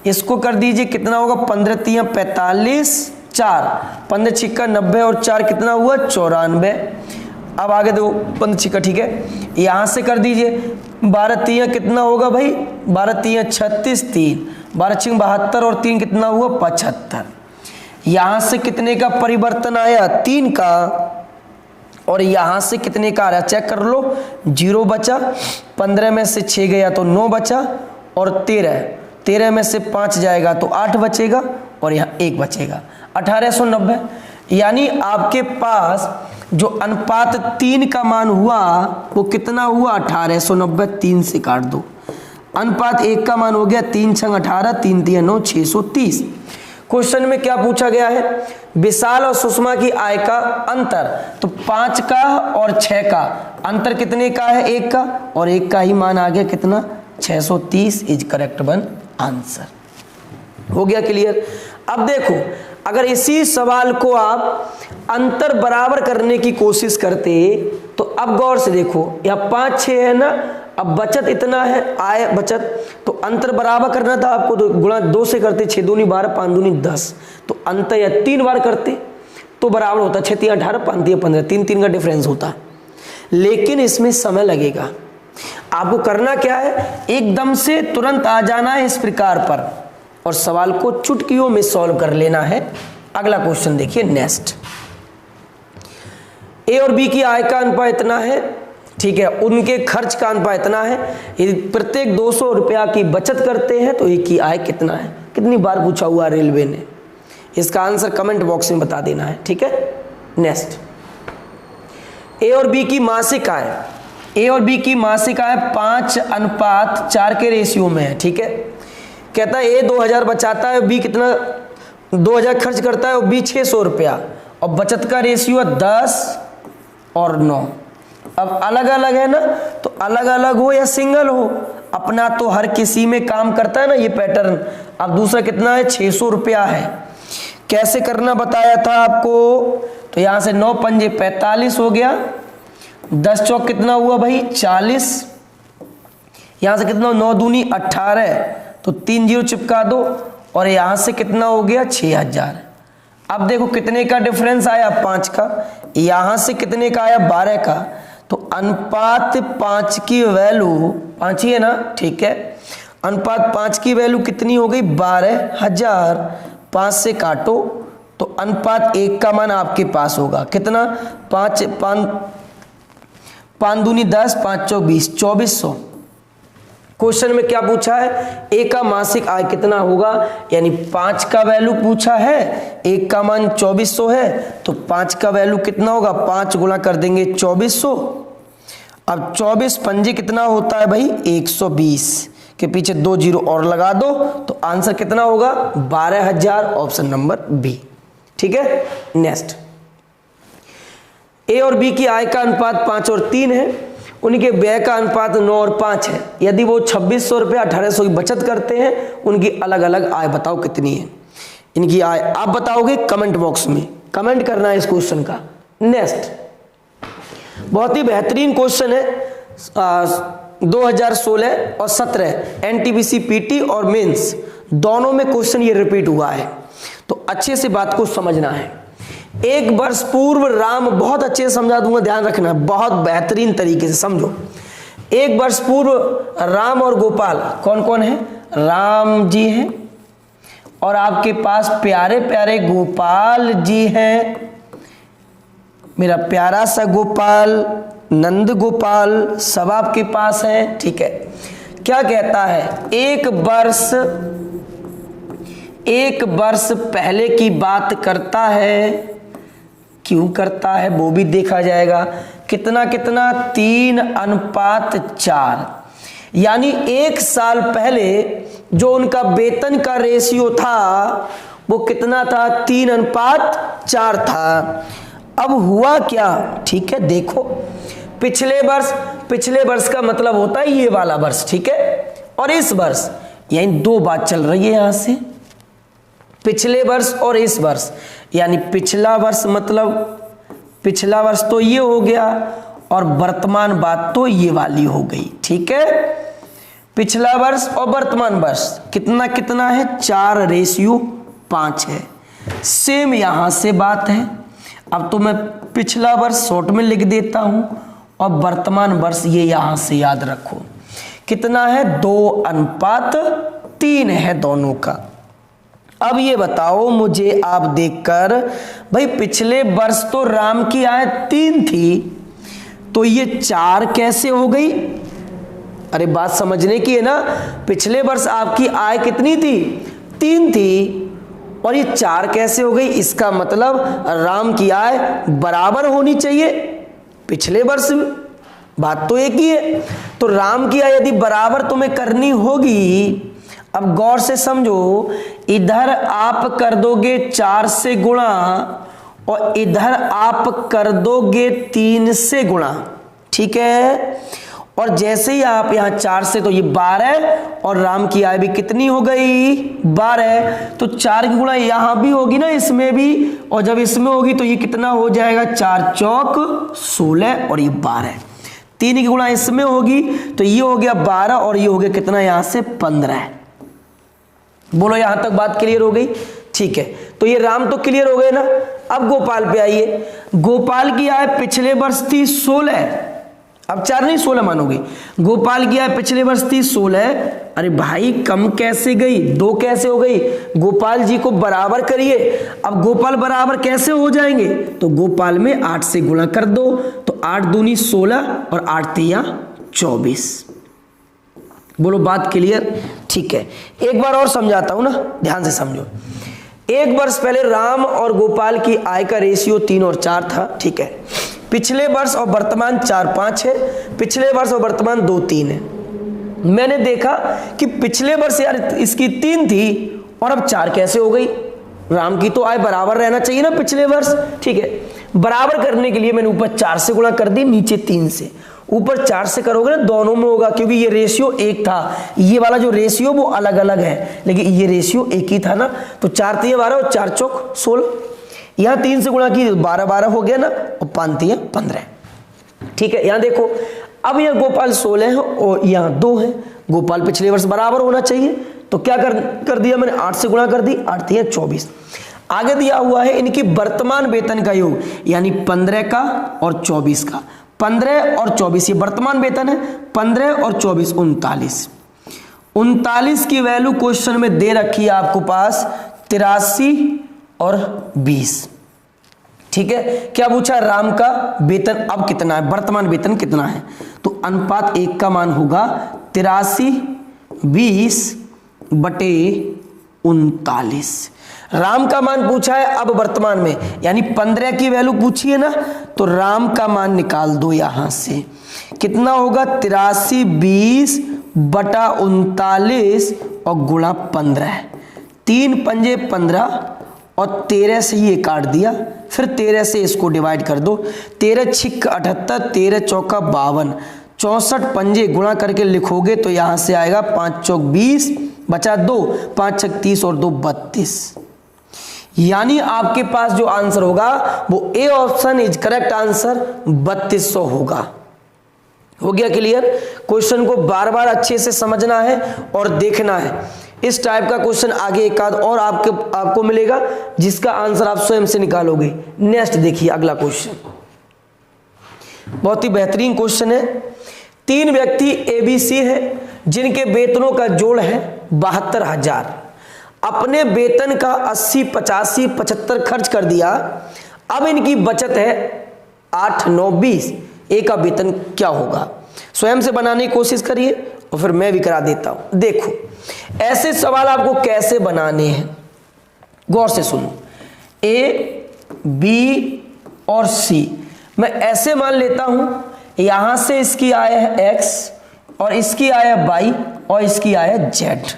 इसको कर दीजिए कितना होगा 15 तिया 45, 4 15 छिक्का 90 और 4 कितना हुआ 94। अब आगे देखो 15 छिक्का, ठीक है। यहां से कर दीजिए 12 तिया कितना होगा भाई 12 तिया 36, 3 12 छिंग 72 और 3 कितना हुआ 75। यहां से कितने का परिवर्तन आया 3 का और यहां से कितने का आ रहा चेक कर लो, 0 बचा, 15 में से 6 गया तो 9 बचा और 13 में से 5 जाएगा तो 8 बचेगा और यहाँ 1 बचेगा 1890। यानी आपके पास जो अनुपात 3 का मान हुआ वो कितना हुआ 1890, 3 से काट दो। अनुपात 1 का मान हो गया 3 छंग 18, 3 तिया 9, 630। क्वेश्चन में क्या पूछा गया है, विशाल और सुषमा की आय का अंतर। तो 5 का और 6 का अंतर कितने का है 1 का, और 1 का ही मान आ गया कितना 630 इज करेक्ट वन आंसर। हो गया क्लियर। अब देखो, अगर इसी सवाल को आप अंतर बराबर करने की कोशिश करते तो अब गौर से देखो, यहाँ 5 6 है ना, अब बचत इतना है, आय बचत, तो अंतर बराबर करना था आपको, तो गुणा 2 से करते, 6 दूनी 12 5 दूनी 10, तो अंतर या 3 बार करते तो बराबर होता, 6 3 18 5 3 15, 3 3 का डिफरेंस होता। लेकिन इसमें समय लगेगा। आपको करना क्या है, एकदम से तुरंत आ जाना है इस प्रकार पर और सवाल को चुटकियों में सॉल्व कर लेना है। अगला क्वेश्चन देखिए नेक्स्ट। ए और बी की आय का अनुपात इतना है, ठीक है, उनके खर्च का अनुपात इतना है, यदि प्रत्येक 200 रुपया की बचत करते हैं तो एक की आय कितना है। कितनी बार पूछा हुआ रेलवे ने, इसका आंसर कमेंट बॉक्स में बता देना है, ठीक है। नेक्स्ट, ए और बी की मासिक आय, ए और बी की मासिक आय 5:4 के रेशियो में है, ठीक है। कहता है ए 2000 बचाता है, बी कितना 2000 खर्च करता है और बी 600 रुपया, और बचत का रेशियो है 10 और 9। अब अलग अलग है ना, तो अलग अलग हो या सिंगल हो, अपना तो हर किसी में काम करता है ना ये पैटर्न। अब दूसरा कितना है, 600 रुपया है। कैसे करना बताया था आपको, तो यहां से 9 पंजे 45 हो गया, 10 चौक कितना हुआ भाई 40, यहां से कितना 9 दूनी 18, तो 3 जीरो चिपका दो, और यहां से कितना हो गया 6000। अब देखो कितने का डिफरेंस आया 5 का, यहां से कितने का आया 12 का, तो अनुपात 5 की वैल्यू 5 ही है ना, ठीक है। अनुपात 5 की वैल्यू कितनी हो गई 12000, 5 से काटो तो अनुपात 1 का मान आपके पास होगा कितना 5 दूनी 10, 5 चौक 20, 2400। क्वेश्चन में क्या पूछा है, ए का मासिक आय कितना होगा, यानी 5 का वैल्यू पूछा है, 1 का मान 2400 है, तो 5 का वैल्यू कितना होगा, 5 गुणा कर देंगे 2400। अब 24 पंजे कितना होता है भाई 120, के पीछे 2 जीरो और लगा दो, तो आंसर कितना होगा 12000, ऑप्शन नंबर बी, ठीक है। नेक्स्ट, ए और बी की आय का अनुपात 5 और 3 है, उनके व्यय का अनुपात 9 और 5 है। यदि वो 2600 रुपया 1800 की बचत करते हैं, उनकी अलग अलग आय बताओ कितनी है। इनकी आय आप बताओगे कमेंट बॉक्स में, कमेंट करना है इस क्वेश्चन का। नेक्स्ट, बहुत ही बेहतरीन क्वेश्चन है, 2016 और 17 एनटीपीसी पीटी और मेंस दोनों में क्वेश्चन ये रिपीट हुआ है, तो अच्छे से बात को समझना है। एक वर्ष पूर्व राम, बहुत अच्छे से समझा दूंगा, ध्यान रखना, बहुत बेहतरीन तरीके से समझो। एक वर्ष पूर्व राम और गोपाल, कौन कौन है, राम जी हैं और आपके पास प्यारे प्यारे गोपाल जी हैं, मेरा प्यारा सा गोपाल, नंद गोपाल, सब आपके पास है, ठीक है। क्या कहता है, एक वर्ष पहले की बात करता है, क्यों करता है वो भी देखा जाएगा। कितना कितना 3:4, यानी 1 साल पहले जो उनका वेतन का रेशियो था वो कितना था 3:4 था। अब हुआ क्या, ठीक है, देखो पिछले वर्ष का मतलब होता है ये वाला वर्ष, ठीक है, और इस वर्ष, यानी 2 बात चल रही है यहां से, पिछले वर्ष और इस वर्ष, यानी पिछला वर्ष मतलब पिछला वर्ष तो ये हो गया और वर्तमान बात तो ये वाली हो गई, ठीक है। पिछला वर्ष और वर्तमान वर्ष कितना कितना है 4:5 है। सेम यहां से बात है। अब तो मैं पिछला वर्ष शॉर्ट में लिख देता हूं और वर्तमान वर्ष ये यहां से याद रखो, कितना है 2:3 है दोनों का। अब ये बताओ मुझे आप देखकर, भाई पिछले वर्ष तो राम की आय 3 थी, तो ये 4 कैसे हो गई। अरे बात समझने की है ना, पिछले वर्ष आपकी आय कितनी थी 3 थी और ये 4 कैसे हो गई। इसका मतलब राम की आय बराबर होनी चाहिए पिछले वर्ष में, बात तो एक ही है। तो राम की आय यदि बराबर तुम्हें करनी होगी, अब गौर से समझो, इधर आप कर दोगे 4 से गुणा और इधर आप कर दोगे 3 से गुणा, ठीक है। और जैसे ही आप यहाँ 4 से, तो ये 12 और राम की आय भी कितनी हो गई 12, तो 4 की गुणा यहाँ भी होगी ना, इसमें भी, और जब इसमें होगी तो ये कितना हो जाएगा 4 चौक 16 और ये 12, 3 की गुणा इसमें होगी तो ये हो गया 12 और ये हो गया कितना यहाँ से 15। बोलो यहां तक बात क्लियर हो गई? ठीक है, तो ये राम तो क्लियर हो गए ना। अब गोपाल पे आइए। गोपाल की आय पिछले वर्ष थी 16, अब 4 नहीं 16 मानोगे। गोपाल की आय पिछले वर्ष थी 16, अरे भाई कम कैसे गई, 2 कैसे हो गई? गोपाल जी को बराबर करिए। अब गोपाल बराबर कैसे हो जाएंगे? तो गोपाल में 8 से गुणा कर दो, तो 8 दूनी 16 और 8 तिया 24। बोलो बात क्लियर? ठीक है, एक बार और समझाता हूं ना, ध्यान से समझो। एक वर्ष पहले राम और गोपाल की आय का रेशियो 3 और 4 था, ठीक है। पिछले वर्ष और वर्तमान 4 5 है, पिछले वर्ष और वर्तमान 2 3 है। मैंने देखा कि पिछले वर्ष यार इसकी 3 थी और अब 4 कैसे हो गई? राम की तो आय बराबर रहना चाहिए ना पिछले वर्ष, ठीक है। बराबर करने के लिए मैंने ऊपर 4 से गुणा कर दी, नीचे 3 से। ऊपर 4 से करोगे ना दोनों में होगा, क्योंकि ये रेशियो एक था, ये वाला जो रेशियो वो अलग अलग है, लेकिन ये रेशियो एक ही था ना। तो 4 तिया 12 और 4 चौक 16, यहाँ 3 से गुणा की 12 12 हो गया ना, और 5 तिया 15, ठीक है। यहाँ देखो, अब यहाँ गोपाल 16 है और यहाँ 2 है। गोपाल पिछले वर्ष बराबर होना चाहिए, तो क्या कर दिया मैंने, 8 से गुणा कर दी, 8 तिया 24। आगे दिया हुआ है इनकी वर्तमान वेतन का योग, यानी 15 का और 24 का। 15 और 24 ये वर्तमान वेतन है, 15 और 24 39। 39 की वैल्यू क्वेश्चन में दे रखी है आपको पास 83 और 20, ठीक है। क्या पूछा? राम का वेतन अब कितना है, वर्तमान वेतन कितना है? तो अनुपात 1 का मान होगा 83 20 बटे 39। राम का मान पूछा है अब वर्तमान में, यानी 15 की वैल्यू पूछी है ना, तो राम का मान निकाल दो यहां से। कितना होगा? 83 20 बटा 39 और गुणा 15, 3 पंजे 15 और 13 से ये काट दिया, फिर 13 से इसको डिवाइड कर दो। 13 छिक 78, 13 चौका 52, 64 पंजे गुणा करके लिखोगे तो यहां से आएगा 5 चौक 20, बचा 2, 5 छक 30 और 2 32। यानी आपके पास जो आंसर होगा वो A option is correct answer, 3200 होगा। हो गया क्लियर? क्वेश्चन को बार बार अच्छे से समझना है और देखना है। इस टाइप का क्वेश्चन आगे एक आध और आपको मिलेगा जिसका आंसर आप स्वयं से निकालोगे। नेक्स्ट देखिए अगला क्वेश्चन, बहुत ही बेहतरीन क्वेश्चन है। 3 व्यक्ति एबीसी है जिनके वेतनों का जोड़ है 72,000। अपने वेतन का 80 85 75 खर्च कर दिया। अब इनकी बचत है 8 9 20। ए का वेतन क्या होगा? स्वयं से बनाने की कोशिश करिए और फिर मैं भी करा देता हूं। देखो ऐसे सवाल आपको कैसे बनाने हैं, गौर से सुनो। ए बी और सी मैं ऐसे मान लेता हूं, यहां से इसकी आय है x और इसकी आय है y और इसकी आय है z।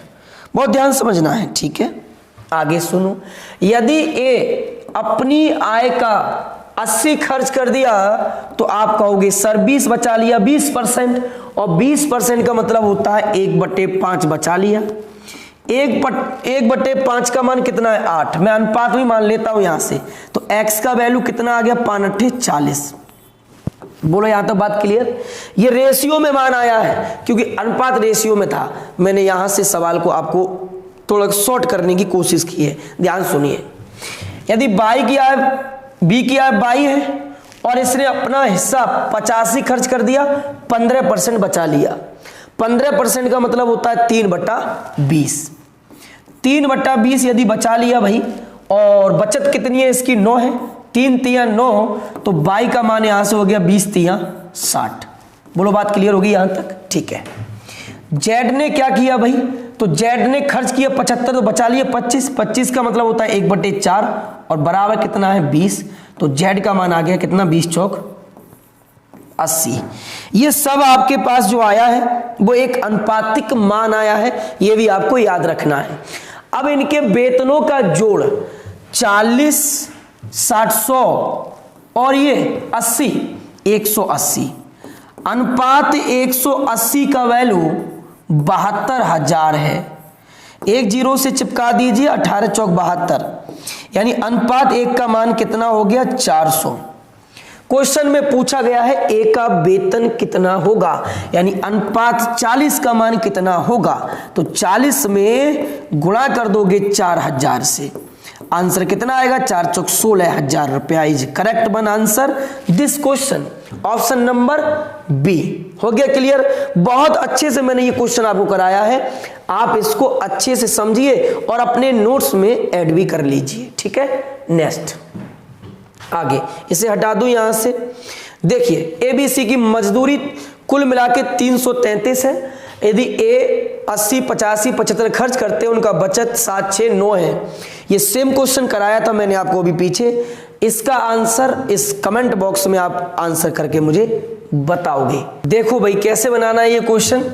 बहुत ध्यान समझना है, ठीक है। आगे सुनो, यदि ए अपनी आय का 80 खर्च कर दिया तो आप कहोगे सर 20 बचा लिया, 20%, और 20% का मतलब होता है 1/5 बचा लिया। 1/5 का मान कितना है? 8। मैं अनुपात भी मान लेता हूं यहां से, तो x का वैल्यू कितना आ गया? 5 40। बोलो यहां तक बात क्लियर? ये रेशियो में मान आया है क्योंकि अनुपात रेशियो में था। मैंने यहां से सवाल को आपको थोड़ा शॉर्ट करने की कोशिश की है, ध्यान सुनिए। यदि बी की आय 22 है और इसने अपना हिस्सा 85 खर्च कर दिया, 15% बचा लिया। 15% का मतलब होता है 3/20। 3/20 यदि बचा लिया भाई, और बचत कितनी है इसकी? 9 है। 3 तिया 9, तो 22 का मान यहां से हो गया 20 तिया 60। बोलो बात क्लियर होगी यहां तक? ठीक है। जेड ने क्या किया भाई? तो जेड ने खर्च किया 75 तो बचा लिया 25। 25 का मतलब होता है 1/4 और बराबर कितना है? 20। तो जेड का मान आ गया कितना? 20 चौक 80। ये सब आपके पास जो आया है वो एक अनुपातिक मान आया है, ये भी आपको याद रखना है। अब इनके वेतनों का जोड़ 40 60 100 और ये 80 180। अनुपात 180 का वैल्यू 72,000 है। एक जीरो से चिपका दीजिए, 18 चौक 72, यानी अनुपात 1 का मान कितना हो गया 400। क्वेश्चन में पूछा गया है ए का वेतन कितना होगा, यानी अनुपात 40 का मान कितना होगा। तो 40 में गुणा कर दोगे 4000 से, आंसर कितना आएगा 4 चौक 16,000 रुपया। Is correct one answer this question, option number B. हो गया क्लियर? बहुत अच्छे से मैंने ये क्वेश्चन आपको कराया है, आप इसको अच्छे से समझिए और अपने नोट्स में ऐड भी कर लीजिए। ठीक है, नेक्स्ट आगे इसे हटा दूं यहां से। देखिए एबीसी की मजदूरी कुल मिला के 333 है। यदि ए 80, 85, 75 खर्च करते हैं, उनका बचत 7, 6, 9 है। ये सेम क्वेश्चन कराया था मैंने आपको अभी पीछे। इसका आंसर इस कमेंट बॉक्स में आप आंसर करके मुझे बताओगे। देखो भाई कैसे बनाना है ये क्वेश्चन।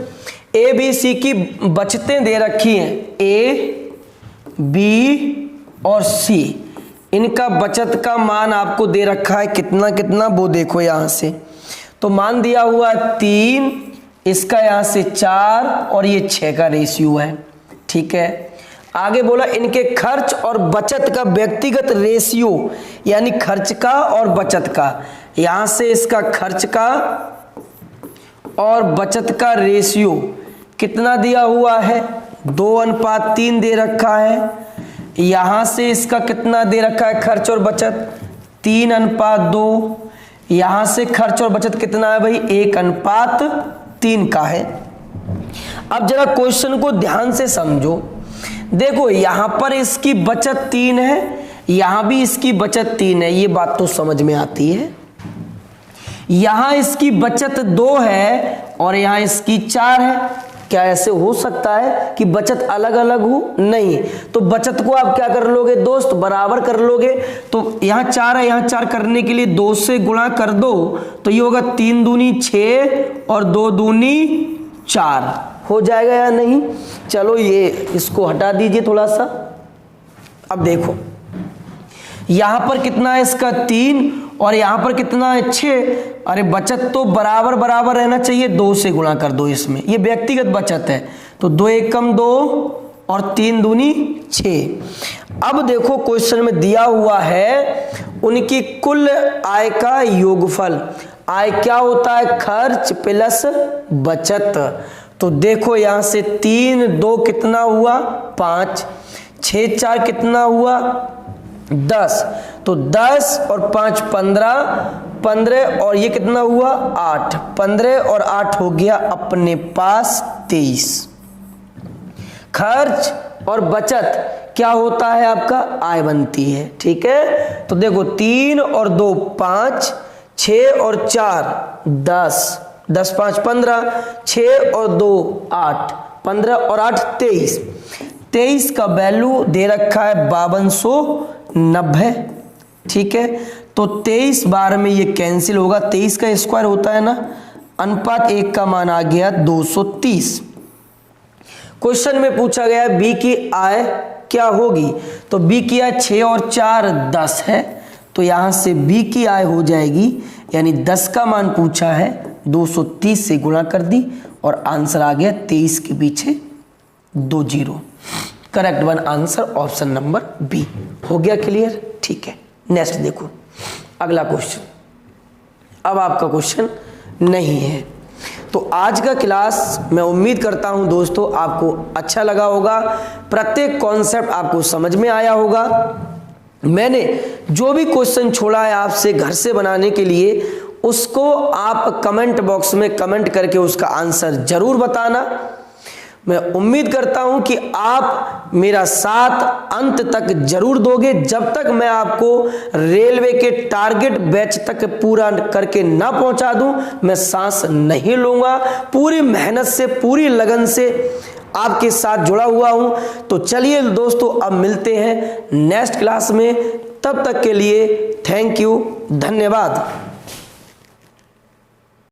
ए बी सी की बचतें दे रखी हैं, ए बी और सी, इनका बचत का मान आपको दे रखा है कितना कितना, वो देखो यहां से। तो मान दिया हुआ 3, इसका यहां से 4 और ये 6 का रेशियो है। ठीक है, आगे बोला इनके खर्च और बचत का व्यक्तिगत रेशियो, यानी खर्च का और बचत का। यहां से इसका खर्च का और बचत का रेशियो कितना दिया हुआ है 2:3 दे रखा है। यहां से इसका कितना दे रखा है खर्च और बचत 3:2। यहां से खर्च और बचत कितना है भाई 1:3 का है। अब जरा क्वेश्चन को ध्यान से समझो। देखो यहां पर इसकी बचत 3 है, यहां भी इसकी बचत 3 है, ये बात तो समझ में आती है। यहां इसकी बचत 2 है और यहां इसकी 4 है। क्या ऐसे हो सकता है कि बचत अलग अलग हो? नहीं। तो बचत को आप क्या कर लोगे दोस्त, बराबर कर लोगे। तो यहाँ 4 है, यहाँ 4 करने के लिए 2 से गुणा कर दो, तो ये होगा 3 दूनी 6 और 2 दूनी 4 हो जाएगा या नहीं। चलो ये इसको हटा दीजिए थोड़ा सा। अब देखो यहां पर कितना है इसका 3 और यहां पर कितना है 6। अरे बचत तो बराबर बराबर रहना चाहिए, 2 से गुणा कर दो इसमें, ये व्यक्तिगत बचत है। तो 2 एकम 2 और 3 दूनी 6। अब देखो क्वेश्चन में दिया हुआ है उनकी कुल आय का योगफल। आय क्या होता है, खर्च प्लस बचत। तो देखो यहां से 3, 2 कितना हुआ 5, 6, 4 कितना हुआ 10। तो 10 और 5 15, 15 और ये कितना हुआ 8, 15 और 8 हो गया अपने पास 23। खर्च और बचत क्या होता है आपका, आय बनती है। ठीक है, तो देखो 3 और 2 5, 6 और 4 10, 10 5 15, 6 और 2 8, 15 और 8 23। 23 का वैल्यू दे रखा है 5290। ठीक है, तो 23 बार में ये कैंसिल होगा, 23 का स्क्वायर होता है ना, अनुपात 1 का मान आ गया 230। क्वेश्चन में पूछा गया बी की आय क्या होगी। तो बी की आय 6 और 4 10 है, तो यहां से बी की आय हो जाएगी, यानी 10 का मान पूछा है 230 से गुणा कर दी और आंसर आ गया 23 के पीछे 2 zero. Correct one answer option number B. हो गया क्लियर? ठीक है, नेक्स्ट देखो अगला क्वेश्चन। अब आपका क्वेश्चन नहीं है। तो आज का क्लास मैं उम्मीद करता हूं दोस्तों आपको अच्छा लगा होगा, प्रत्येक कॉन्सेप्ट आपको समझ में आया होगा। मैंने जो भी क्वेश्चन छोड़ा है आपसे घर से बनाने के लिए, उसको आप कमेंट बॉक्स में कमेंट करके उसका आंसर जरूर बताना। मैं उम्मीद करता हूं कि आप मेरा साथ अंत तक जरूर दोगे। जब तक मैं आपको रेलवे के टारगेट बैच तक पूरा करके ना पहुंचा दूं, मैं सांस नहीं लूंगा। पूरी मेहनत से, पूरी लगन से आपके साथ जुड़ा हुआ हूं। तो चलिए दोस्तों, अब मिलते हैं नेक्स्ट क्लास में। तब तक के लिए थैंक यू, धन्यवाद।